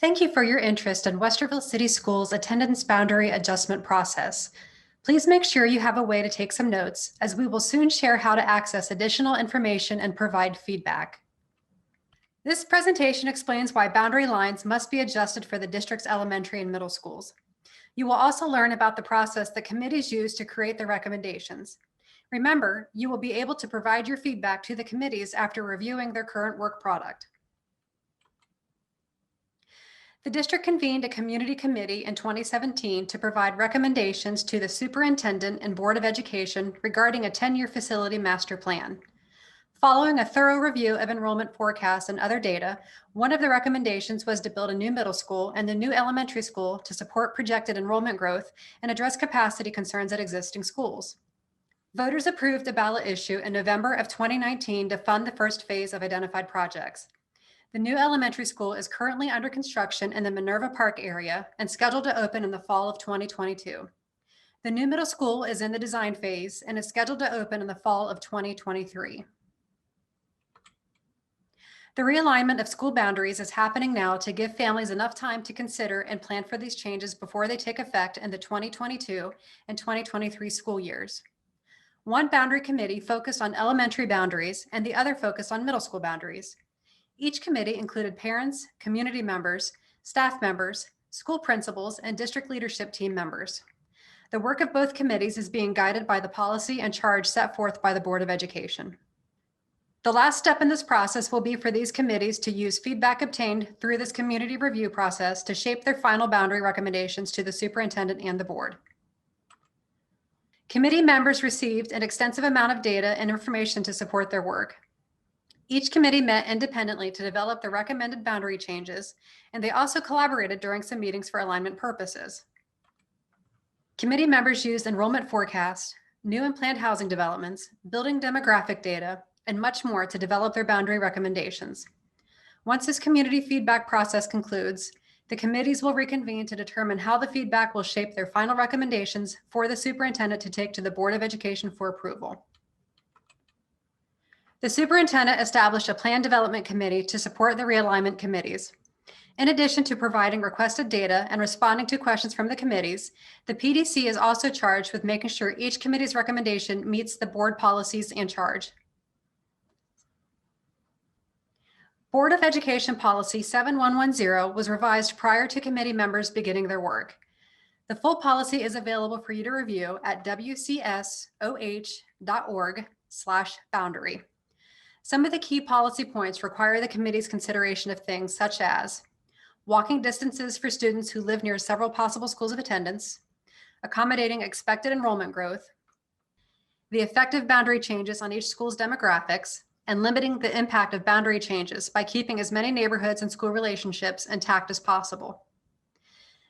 Thank you for your interest in Westerville City Schools attendance boundary adjustment process. Please make sure you have a way to take some notes, as we will soon share how to access additional information and provide feedback. This presentation explains why boundary lines must be adjusted for the district's elementary and middle schools. You will also learn about the process that committees use to create the recommendations. Remember, you will be able to provide your feedback to the committees after reviewing their current work product. The district convened a community committee in 2017 to provide recommendations to the superintendent and Board of Education regarding a 10-year facility master plan. Following a thorough review of enrollment forecasts and other data, one of the recommendations was to build a new middle school and a new elementary school to support projected enrollment growth and address capacity concerns at existing schools. Voters approved a ballot issue in November of 2019 to fund the first phase of identified projects. The new elementary school is currently under construction in the Minerva Park area and scheduled to open in the fall of 2022. The new middle school is in the design phase and is scheduled to open in the fall of 2023. The realignment of school boundaries is happening now to give families enough time to consider and plan for these changes before they take effect in the 2022 and 2023 school years. One boundary committee focused on elementary boundaries and the other focused on middle school boundaries. Each committee included parents, community members, staff members, school principals, and district leadership team members. The work of both committees is being guided by the policy and charge set forth by the Board of Education. The last step in this process will be for these committees to use feedback obtained through this community review process to shape their final boundary recommendations to the superintendent and the board. Committee members received an extensive amount of data and information to support their work. Each committee met independently to develop the recommended boundary changes, and they also collaborated during some meetings for alignment purposes. Committee members used enrollment forecasts, new and planned housing developments, building demographic data, and much more to develop their boundary recommendations. Once this community feedback process concludes, the committees will reconvene to determine how the feedback will shape their final recommendations for the superintendent to take to the Board of Education for approval. The superintendent established a plan development committee to support the realignment committees. In addition to providing requested data and responding to questions from the committees, the PDC is also charged with making sure each committee's recommendation meets the board policies and charge. Board of Education Policy 7110 was revised prior to committee members beginning their work. The full policy is available for you to review at wcsoh.org/boundary. Some of the key policy points require the committee's consideration of things such as walking distances for students who live near several possible schools of attendance, accommodating expected enrollment growth, the effective boundary changes on each school's demographics, and limiting the impact of boundary changes by keeping as many neighborhoods and school relationships intact as possible.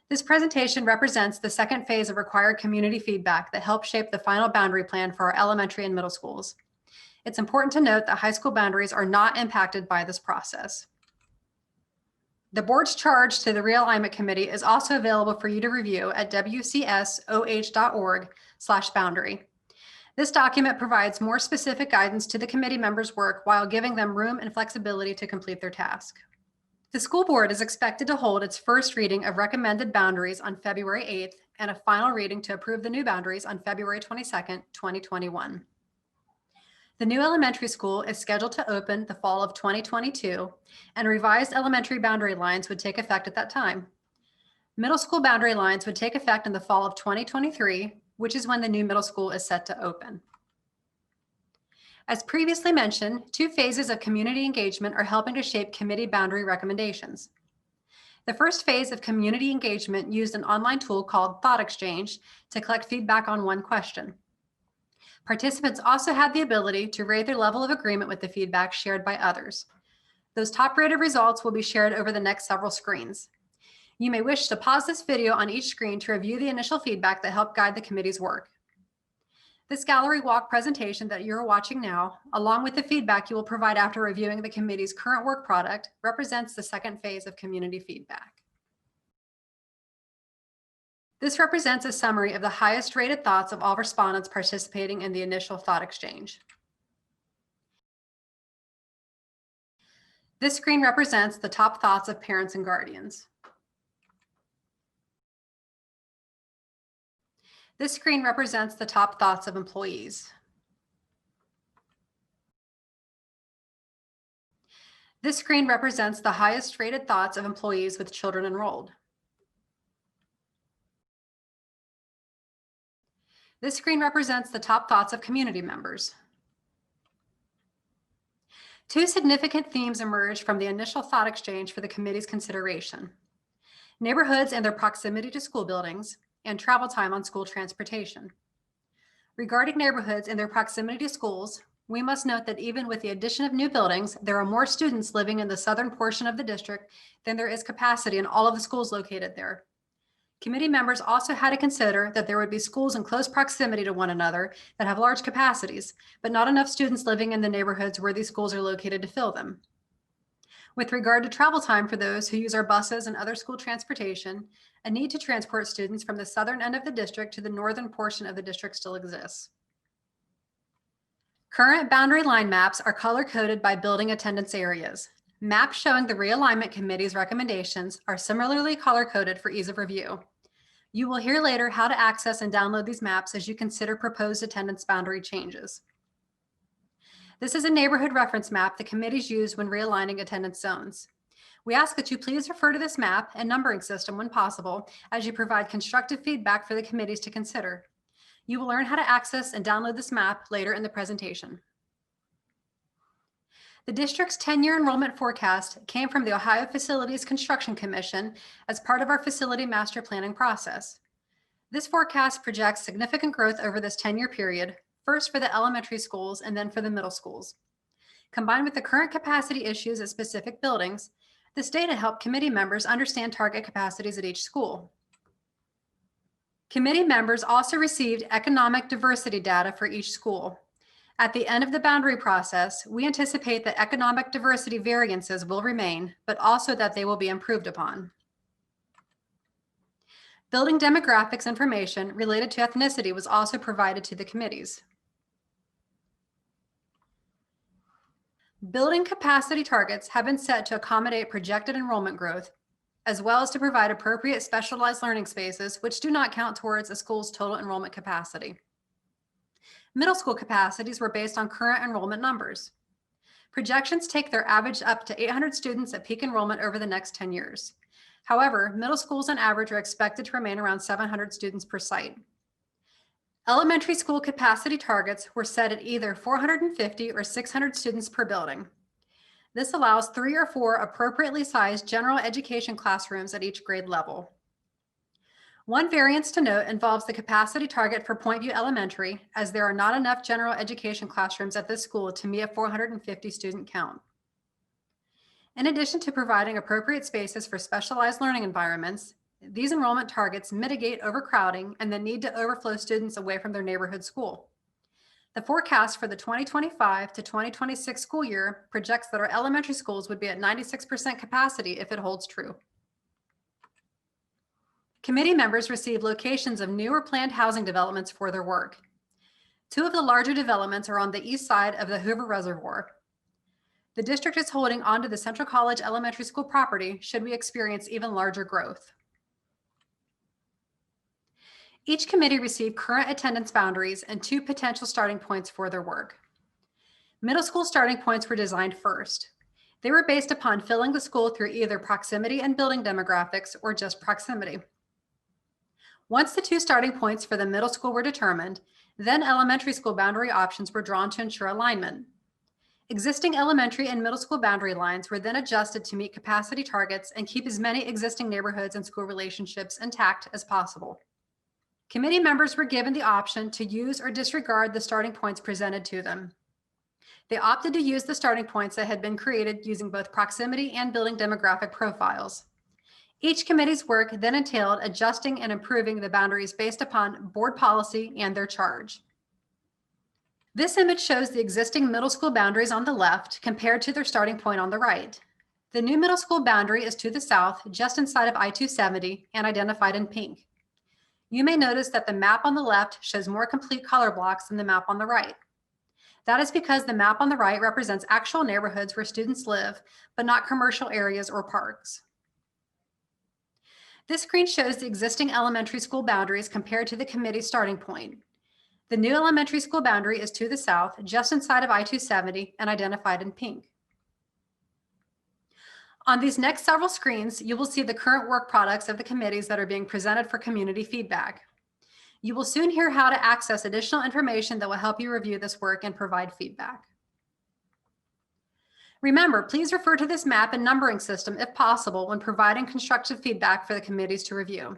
This presentation represents the second phase of required community feedback that helps shape the final boundary plan for our elementary and middle schools. It's important to note that high school boundaries are not impacted by this process. The board's charge to the realignment committee is also available for you to review at wcsoh.org/boundary. This document provides more specific guidance to the committee members' work while giving them room and flexibility to complete their task. The school board is expected to hold its first reading of recommended boundaries on February 8th and a final reading to approve the new boundaries on February 22nd, 2021. The new elementary school is scheduled to open the fall of 2022, and revised elementary boundary lines would take effect at that time. Middle school boundary lines would take effect in the fall of 2023, which is when the new middle school is set to open. As previously mentioned, two phases of community engagement are helping to shape committee boundary recommendations. The first phase of community engagement used an online tool called Thought Exchange to collect feedback on one question. Participants also had the ability to rate their level of agreement with the feedback shared by others. Those top-rated results will be shared over the next several screens. You may wish to pause this video on each screen to review the initial feedback that helped guide the committee's work. This gallery walk presentation that you're watching now, along with the feedback you will provide after reviewing the committee's current work product, represents the second phase of community feedback. This represents a summary of the highest rated thoughts of all respondents participating in the initial thought exchange. This screen represents the top thoughts of parents and guardians. This screen represents the top thoughts of employees. This screen represents the highest rated thoughts of employees with children enrolled. This screen represents the top thoughts of community members. Two significant themes emerged from the initial thought exchange for the committee's consideration: neighborhoods and their proximity to school buildings, and travel time on school transportation. Regarding neighborhoods and their proximity to schools, we must note that even with the addition of new buildings, there are more students living in the southern portion of the district than there is capacity in all of the schools located there. Committee members also had to consider that there would be schools in close proximity to one another that have large capacities, but not enough students living in the neighborhoods where these schools are located to fill them. With regard to travel time for those who use our buses and other school transportation, a need to transport students from the southern end of the district to the northern portion of the district still exists. Current boundary line maps are color-coded by building attendance areas. Maps showing the realignment committee's recommendations are similarly color-coded for ease of review. You will hear later how to access and download these maps as you consider proposed attendance boundary changes. This is a neighborhood reference map the committees use when realigning attendance zones. We ask that you please refer to this map and numbering system when possible as you provide constructive feedback for the committees to consider. You will learn how to access and download this map later in the presentation. The district's 10-year enrollment forecast came from the Ohio Facilities Construction Commission as part of our facility master planning process. This forecast projects significant growth over this 10-year period, first for the elementary schools and then for the middle schools. Combined with the current capacity issues at specific buildings, this data helped committee members understand target capacities at each school. Committee members also received economic diversity data for each school. At the end of the boundary process, we anticipate that economic diversity variances will remain, but also that they will be improved upon. Building demographics information related to ethnicity was also provided to the committees. Building capacity targets have been set to accommodate projected enrollment growth, as well as to provide appropriate specialized learning spaces, which do not count towards a school's total enrollment capacity. Middle school capacities were based on current enrollment numbers. Projections take their average up to 800 students at peak enrollment over the next 10 years. However, middle schools on average are expected to remain around 700 students per site. Elementary school capacity targets were set at either 450 or 600 students per building. This allows 3 or 4 appropriately sized general education classrooms at each grade level. One variance to note involves the capacity target for Point View Elementary, as there are not enough general education classrooms at this school to meet a 450 student count. In addition to providing appropriate spaces for specialized learning environments, these enrollment targets mitigate overcrowding and the need to overflow students away from their neighborhood school. The forecast for the 2025 to 2026 school year projects that our elementary schools would be at 96% capacity if it holds true. Committee members received locations of new or planned housing developments for their work. 2 of the larger developments are on the east side of the Hoover Reservoir. The district is holding onto the Central College Elementary School property should we experience even larger growth. Each committee received current attendance boundaries and 2 potential starting points for their work. Middle school starting points were designed first. They were based upon filling the school through either proximity and building demographics or just proximity. Once the 2 starting points for the middle school were determined, then elementary school boundary options were drawn to ensure alignment. Existing elementary and middle school boundary lines were then adjusted to meet capacity targets and keep as many existing neighborhoods and school relationships intact as possible. Committee members were given the option to use or disregard the starting points presented to them. They opted to use the starting points that had been created using both proximity and building demographic profiles. Each committee's work then entailed adjusting and improving the boundaries based upon board policy and their charge. This image shows the existing middle school boundaries on the left compared to their starting point on the right. The new middle school boundary is to the south, just inside of I-270 and identified in pink. You may notice that the map on the left shows more complete color blocks than the map on the right. That is because the map on the right represents actual neighborhoods where students live, but not commercial areas or parks. This screen shows the existing elementary school boundaries compared to the committee's starting point. The new elementary school boundary is to the south, just inside of I-270 and identified in pink. On these next several screens, you will see the current work products of the committees that are being presented for community feedback. You will soon hear how to access additional information that will help you review this work and provide feedback. Remember, please refer to this map and numbering system if possible when providing constructive feedback for the committees to review.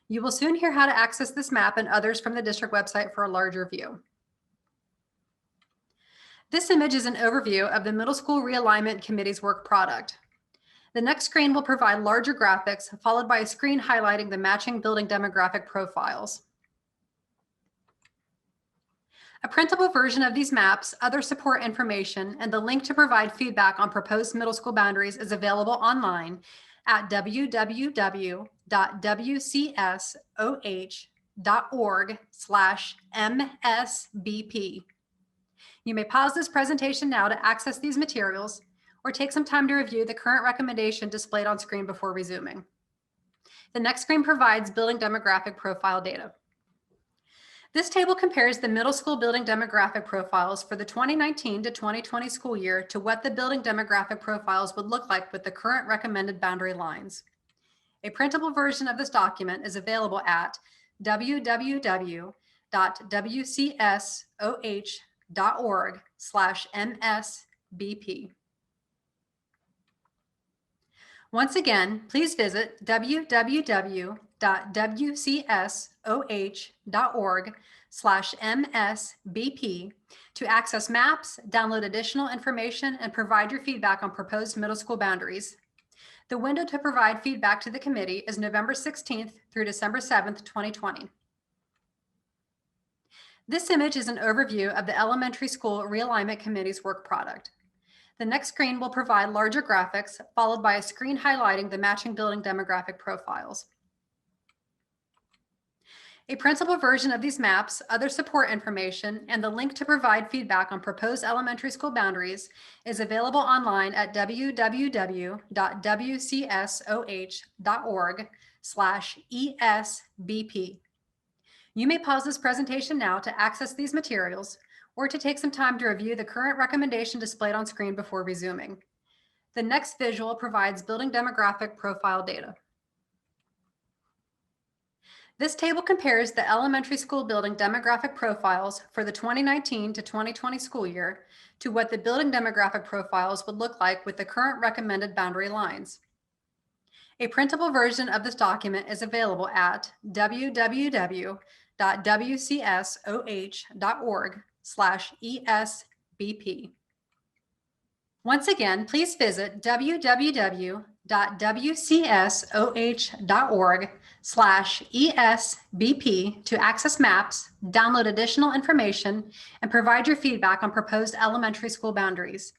You will soon hear how to access this map and others from the district website for a larger view. This image is an overview of the Middle School Realignment Committee's work product. The next screen will provide larger graphics, followed by a screen highlighting the matching building demographic profiles. A printable version of these maps, other support information, and the link to provide feedback on proposed middle school boundaries is available online at www.wcsoh.org/MSBP. You may pause this presentation now to access these materials or take some time to review the current recommendation displayed on screen before resuming. The next screen provides building demographic profile data. This table compares the middle school building demographic profiles for the 2019 to 2020 school year to what the building demographic profiles would look like with the current recommended boundary lines. A printable version of this document is available at www.wcsoh.org/MSBP. Once again, please visit www.wcsoh.org/MSBP to access maps, download additional information, and provide your feedback on proposed middle school boundaries. The window to provide feedback to the committee is November 16th through December 7th, 2020. This image is an overview of the Elementary School Realignment Committee's work product. The next screen will provide larger graphics, followed by a screen highlighting the matching building demographic profiles. A printable version of these maps, other support information, and the link to provide feedback on proposed elementary school boundaries is available online at www.wcsoh.org/ESBP. You may pause this presentation now to access these materials or to take some time to review the current recommendation displayed on screen before resuming. The next visual provides building demographic profile data. This table compares the elementary school building demographic profiles for the 2019 to 2020 school year to what the building demographic profiles would look like with the current recommended boundary lines. A printable version of this document is available at www.wcsoh.org/ESBP. Once again, please visit www.wcsoh.org/ESBP to access maps, download additional information, and provide your feedback on proposed elementary school boundaries.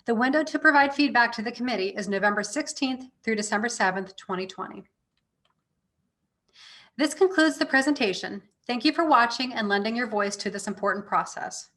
The window to provide feedback to the committee is November 16th through December 7th, 2020. This concludes the presentation. Thank you for watching and lending your voice to this important process.